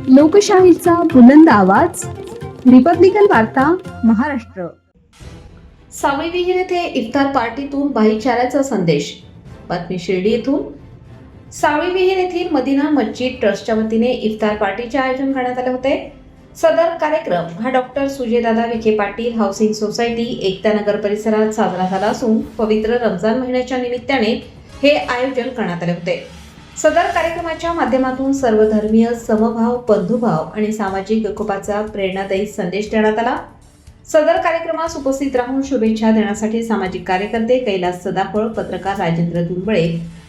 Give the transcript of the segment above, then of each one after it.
लोकशाहीचा बुलंद आवाज, रिपब्लिकन वार्ता, महाराष्ट्र. सावळी विहीर येथे इफ्तार पार्टीतून भाईचाऱ्याचा संदेश. बातमी शिर्डी येथून. सावळी विहीर येथील मदिना मस्जिद ट्रस्टच्या वतीने इफ्तार पार्टीचे आयोजन करण्यात आले होते. सदर कार्यक्रम हा डॉक्टर सुजयदादा विखे पाटील हाऊसिंग सोसायटी एकता नगर परिसरात साजरा झाला असून पवित्र रमजान महिन्याच्या निमित्ताने हे आयोजन करण्यात आले होते. सदर कार्यक्रमाच्या माध्यमातून सर्वधर्मीय समभाव, बंधुभाव आणि सामाजिक एकोपाचा प्रेरणादायी संदेश देण्यात आला. सदर कार्यक्रमास उपस्थित राहून शुभेच्छा देण्यासाठी सामाजिक कार्यकर्ते कैलास सदाफळ, पत्रकार राजेंद्र दुंबळे,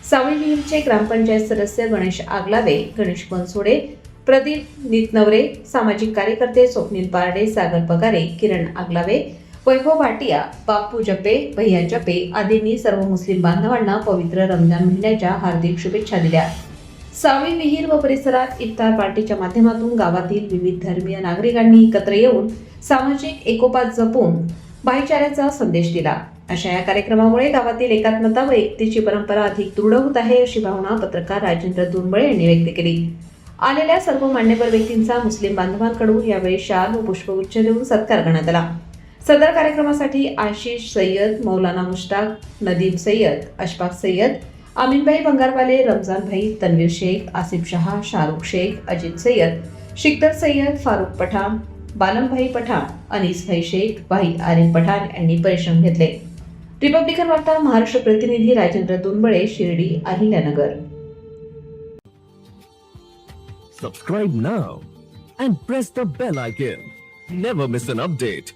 सावळी विहीरचे ग्रामपंचायत सदस्य गणेश आगलावे, गणेश बनसोडे, प्रदीप नितनवरे, सामाजिक कार्यकर्ते स्वप्नील पारडे, सागर पगारे, किरण आगलावे, वैभव भाटिया, बापू जपे, भैया जपे आदींनी सर्व मुस्लिम बांधवांना पवित्र रमजान महिन्याच्या हार्दिक शुभेच्छा दिल्या. सावळी विहीर व परिसरात इफ्तार पार्टीच्या माध्यमातून गावातील विविध धर्मीय नागरिकांनी एकत्र येऊन सामाजिक एकोपा जपून भाईचाऱ्याचा संदेश दिला. अशा या कार्यक्रमामुळे गावातील एकात्मता व एकतेची परंपरा अधिक दृढ होत आहे, अशी भावना पत्रकार राजेंद्र दुंबळे यांनी व्यक्त केली. आलेल्या सर्व मान्यवर व्यक्तींचा मुस्लिम बांधवांकडून यावेळी शाल व पुष्पगुच्छ देऊन सत्कार करण्यात आला. सदर कार्यक्रमासाठी आशिष सय्यद, मौलाना मुश्ताक, नदीम सय्यद, अशफाक सय्यद, आमीनभाई बंगारवाले, रमजान भाई, तन्वीर शेख, आसिफ शहा, शाहरुख शेख, अजित सय्यद, शिकदर सय्यद, फारुख पठाण, बालमभाई पठाण, अनीस भाई शेख, भाई आरिफ पठाण यांनी परिश्रम घेतले. रिपब्लिकन वार्ता महाराष्ट्र प्रतिनिधी Rajendra दुंबळे, Shirdi, Ahilyanagar. Subscribe now and press the bell icon. Never miss an update.